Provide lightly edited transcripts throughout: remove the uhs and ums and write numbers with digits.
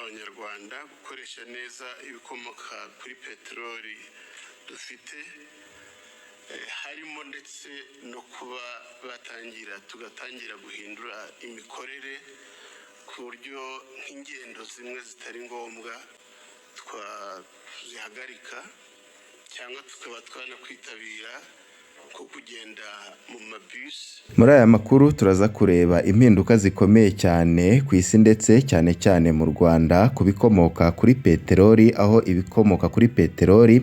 abanyarwanda gukoresha neza ibikomoka kuri peteroli dufite, harimo ndetse no kuba tugatangira guhindura imikorere ku buryo nk'ingendo zimwe zitari ngombwa twazihagarika cyangwa tukaba twanakwitabira ko kugenda mu mabisi. Muri aya makuru turaza kureba impinduka zikomeye cyane ku isi ndetse cyane cyane mu Rwanda ku bikomoka kuri peteroli, aho ibikomoka kuri peteroli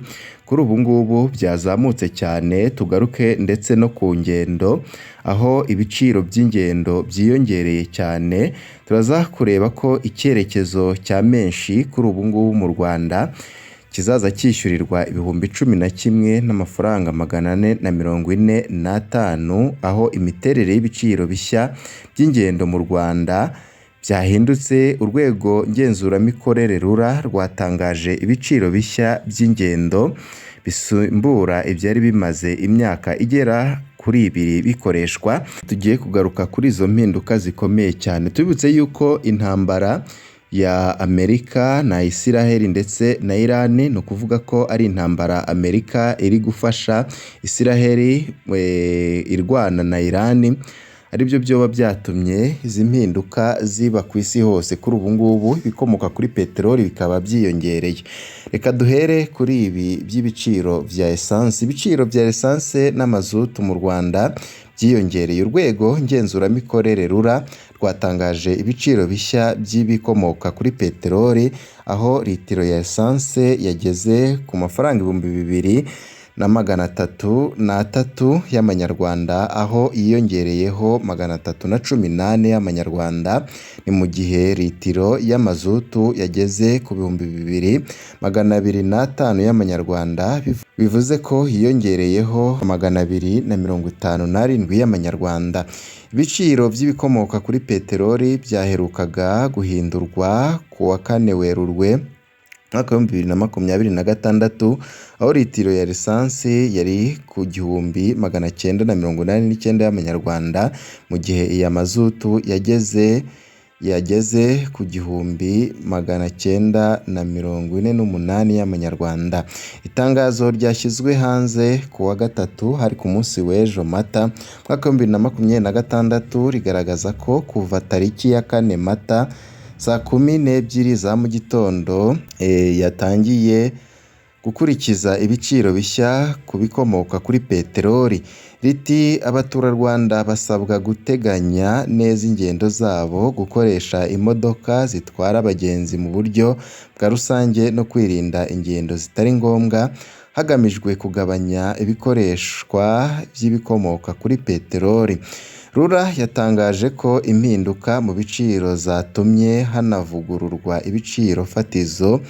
kuri ubu ngubu byazamutse cyane. Tugaruke ndetse no ku ngendo, aho ibiciro by'ingendo byiyongereye cyane. Turaza kureba ko icyerekezo cya menshi kuri ubu ngubu mu Rwanda kizaza cyishyurirwa ibihumbi 11 n'amafaranga 445, aho imiterere y'ibiciro bishya by'ingendo mu Rwanda byahindutse. Urwego ngenzuramikorere RURA rwatangaje ibiciro bishya by'ingendo bisimbura ibyari bimaze imyaka igera kuri 2 bikoreshwa. Tugiye kugaruka kuri izo mpinduka zikomeye cyane, tubibutse yuko intambara ya Amerika na Israel ndetse na Iran, ni ukuvuga ko ari intambara Amerika iri gufasha Israel irwana na Iran, aribyo byoba byatumye izi mpinduka ziba ku isi hose. Kuri ubu ngubu ibikomoka kuri peteroli bikaba byiyongereye. Reka duhere kuri ibi by'ibiciro vya essence. Ibiciro vya essence n'amazutu mu Rwanda byiyongereye. Urwego ngenzuramikorere RURA rwatangaje ibiciro bishya by'ibikomoka kuri peteroli, aho litiro ya essence yageze ku mafaranga 2,303 y'amanyarwanda, aho yiyongereyeho 318 y'amanyarwanda. Ni mu gihe litiro y'amazutu yageze ku 2,205 y'amanyarwanda, bivuze ko hiyongereyeho 257 y'amanyarwanda. Ibiciro by'ibikomoka kuri peteroli byaherukaga guhindurwa ku wa 4 Werurwe mwaka wa 2026, aho litiro ya lisansi yari ku 1,989 y'amanyarwanda, mu gihe iya mazutu yageze ku 1,948 y'amanyarwanda. Itangazo ryashyizwe hanze ku wa 3 hari ku munsi w'ejo Mata mwaka wa 2026 rigaragaza ko kuva tariki ya 4 Mata saa 12 za mu gitondo yatangiye gukurikiza ibiciro bishya ku bikomoka kuri peteroli. Riti abaturarwanda basabwa guteganya neza ingendo zabo, gukoresha imodoka zitwara abagenzi mu buryo bwa rusange no kwirinda ingendo zitari ngombwa, hagamijwe kugabanya ibikoreshwa by'ibikomoka kuri peteroli. RURA yatangaje ko impinduka mu biciro zatumye hanavugururwa ibiciro fatizo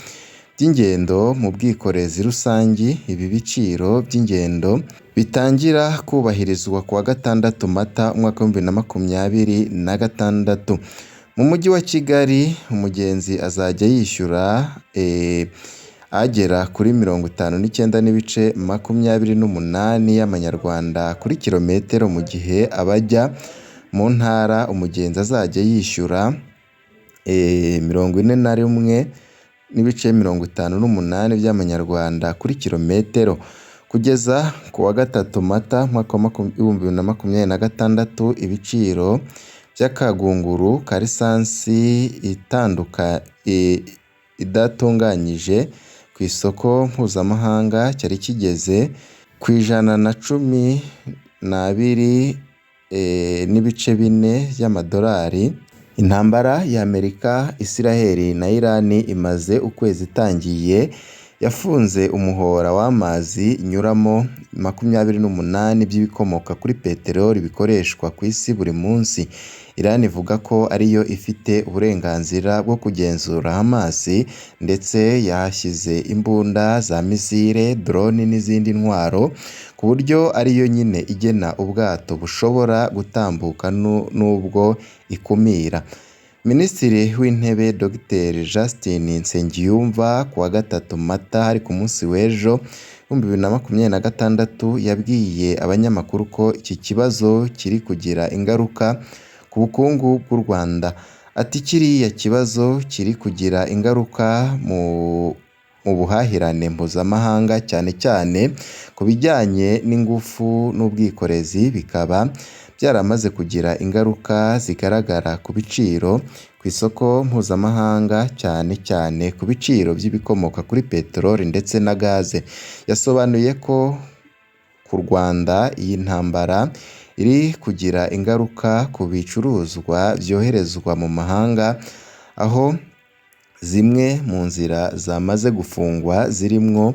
by'ingendo mu bwikorezi rusange. Ibi biciro by'ingendo bitangira kubahirizwa ku wa 6 Mata umwaka wa 2026. Mu mujyi wa Kigali umugenzi azajya yishyura agera kuri 59,28 y'amanyarwanda kuri kilometero, mu gihe abajya mu ntara umugenzi azajya yishyura 41,58 by'amanyarwanda kuri kilometero. Kugeza ku wa 3 Mata mwaka wa 2026, ibiciro by'akagunguru ka lisansi idatunganyije ku isoko mpuzamahanga cyari kigeze ku 112.4 y'amadolari. Intambara ya Amerika, Israel na Iran imaze ukwezi itangiye, yafunze umuhora w'amazi inyuramo 28 by'ibikomoka kuri peteroli bikoreshwa ku isi buri munsi. Iran ivuga ko ariyo ifite uburenganzira bwo kugenzura amazi, ndetse yahashyize imbunda za misile, drone n'izindi ntwaro, ku buryo ariyo nyine igena ubwato bushobora gutambuka n'ubwo ikumira. Minisitiri w'Intebe Dr Justin Nsengiyumva ku wa 3 Mata hari ku munsi w'ejo 2026 yabwiye abanyamakuru ko iki kibazo kiri kugira ingaruka ku bukungu bw'u Rwanda. ati kiriya kibazo kiri kugira ingaruka mu buhahirane mpuzamahanga cyane cyane ku bijyanye n'ingufu n'ubwikorezi, bikaba byaramaze kugira ingaruka zigaragara ku biciro ku isoko mpuzamahanga, cyane cyane ku biciro by'ibikomoka kuri peteroli ndetse na gaze. Yasobanuye ko ku Rwanda iyi ntambara iri kugira ingaruka ku bicuruzwa byoherezwa mu mahanga, aho zimwe mu nzira zamaze gufungwa zirimo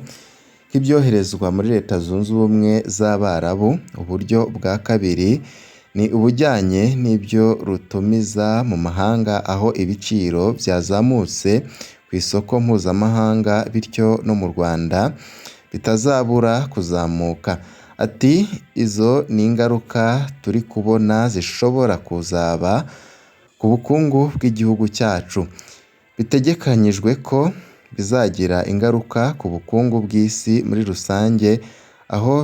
nk'ibyoherezwa muri Leta Zunze Ubumwe z'Abarabu. Uburyo bwa kabiri ni ubujyanye n'ibyo rutumiza mu mahanga, aho ibiciro byazamutse ku isoko mpuzamahanga, bityo no mu Rwanda bitazabura kuzamuka. Ati izo ni ingaruka turi kubona zishobora kuzaba ku bukungu bw'igihugu cyacu. Bitegekanyijwe ko bizagira ingaruka ku bukungu bw'isi muri rusange, aho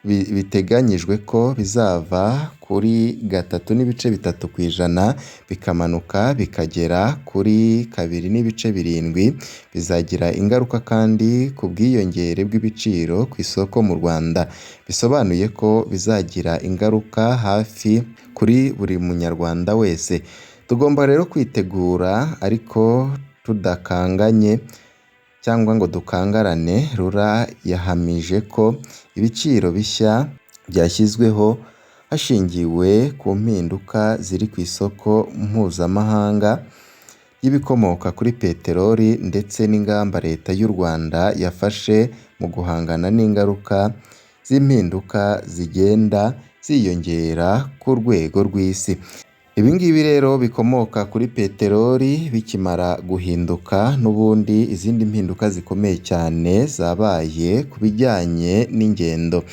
biteganyijwe ko bizava kuri 3.3% bikamanuka bikagera kuri 2.7%. Bizagira ingaruka kandi ku bwiyongere bw'ibiciro ku isoko mu Rwanda. Bisobanuye ko bizagira ingaruka hafi kuri buri munyarwanda wese. Tugomba rero kwitegura ariko tudakanganye cyangwa ngo dukangarane. RURA yahamije ko ibiciro bishya byashyizweho hashingiwe ku mpinduka ziri ku isoko mpuzamahanga y'ibikomoka kuri peteroli ndetse n'ingamba Leta y'u Rwanda yafashe mu guhangana n'ingaruka z'impinduka zigenda ziyongera ku rwego rw'isi. Ibi ngibi rero bikomoka kuri peteroli bikimara guhinduka, n'ubundi izindi mpinduka zikomeye cyane zabaye ku bijyanye n'ingendo.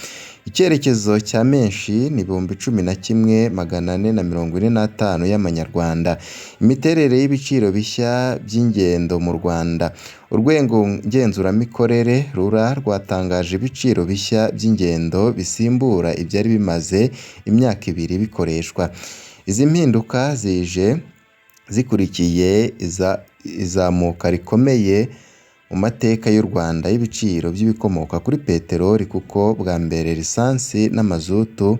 Icyerekezo cya menshi ni 11,445 y'amanyarwanda. Imiterere y'ibiciro bishya by'ingendo mu Rwanda. Urwego ngenzuramikorere RURA rwatangaje ibiciro bishya by'ingendo bisimbura ibyari bimaze imyaka 2 bikoreshwa. Izi mpinduka zije zikurikiye izamuka rikomeye mu mateka y'u Rwanda y'ibiciro by'ibikomoka kuri peteroli, kuko bwa mbere lisansi n'amazutu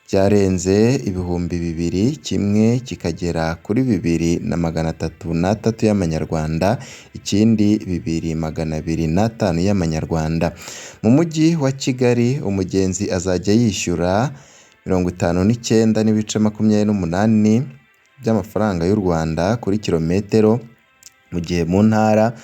byarenze 2,000, kimwe kikagera kuri 2,303 y'amanyarwanda, ikindi 2,205 y'amanyarwanda. Mu mujyi wa Kigali umugenzi azajya yishyura 59,28 by'amafaranga y'u Rwanda kuri kilometero, mu gihe mu ntara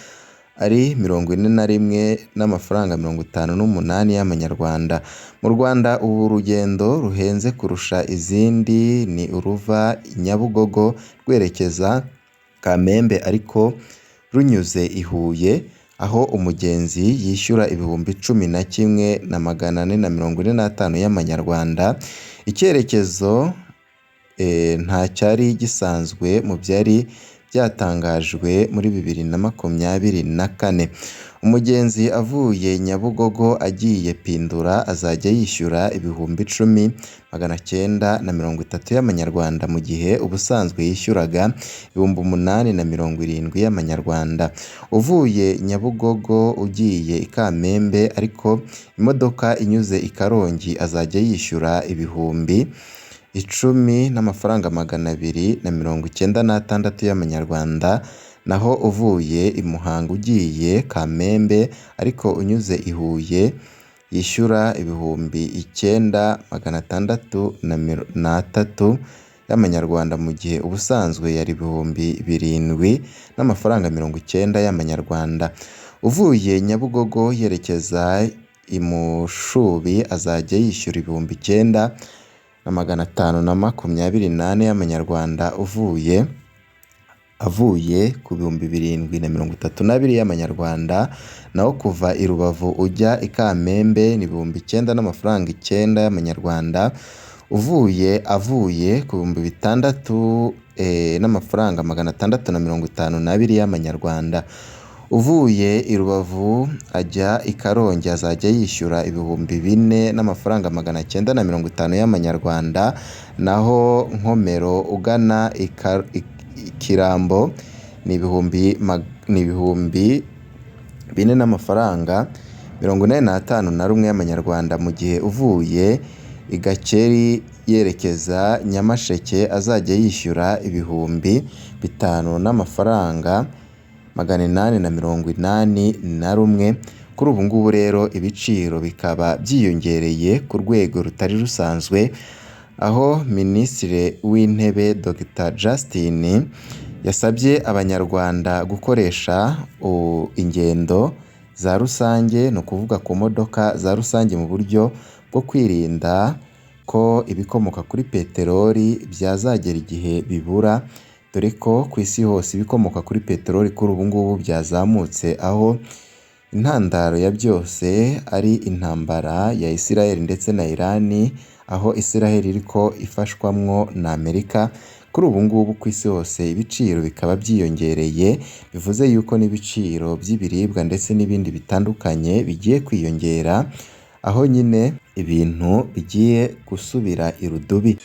ari 41,58 y'amanyarwanda. Mu Rwanda ubu urugendo ruhenze kurusha izindi ni uruva Nyabugogo rwerekeza Kamembe ariko runyuze i Huye, aho umugenzi yishyura 11,445 y'amanyarwanda. Icyerekezo nta cyari gisanzwe mu byari byatangajwe muri 2024. Umugenzi avuye Nyabugogo agiye Pindura azajya yishyura 10,930 y'amanyarwanda, mu gihe ubusanzwe yishyuraga 8,070 y'amanyarwanda. Uvuye Nyabugogo ugiye i Kamembe ariko imodoka inyuze i Karongi azajya yishyura 10,010,296 y'amanyarwanda. Naho uvuye i Muhanga ugiye Kamembe ariko unyuze i Huye yishyura 9,603 y'amanyarwanda, mu gihe ubusanzwe yari 7,090 y'amanyarwanda. Uvuye Nyabugogo yerekeza i Mushubi azajya yishyura 9,528 y'amanyarwanda, avuye ku 7,032 y'amanyarwanda. Naho kuva i Rubavu ujya i Kamembe ni 9,900 y'amanyarwanda, avuye ku 6,652 y'amanyarwanda. Uvuye i Rubavu ajya i Karongi azajya yishyura 4,950 y'amanyarwanda. Naho Nkomero ugana ikirambo ni ibihumbi 4 n'amafaranga 85 y'amanyarwanda, mu gihe uvuye i Gakeri yerekeza Nyamasheke azajya yishyura ibihumbi 5 n'amafaranga 881. Kuri ubu ngubu rero ibiciro bikaba byiyongereye ku rwego rutari rusanzwe, aho Minisitiri w'Intebe Dr Justin yasabye Abanyarwanda gukoresha ingendo za rusange, ni ukuvuga ku modoka za rusange, mu buryo bwo kwirinda ko ibikomoka kuri peteroli byazagera igihe bibura, dore ko ku isi hose ibikomoka kuri peteroli kuri ubu ngubu byazamutse, aho intandaro ya byose ari intambara ya Israel ndetse na Iran, aho Israel iriko ifashwamwo na Amerika. Kuri ubu ngubu ku isi hose ibiciro bikaba byiyongereye, bivuze yuko n'ibiciro by'ibiribwa ndetse n'ibindi bitandukanye bigiye kwiyongera, aho nyine ibintu bigiye gusubira irudubi.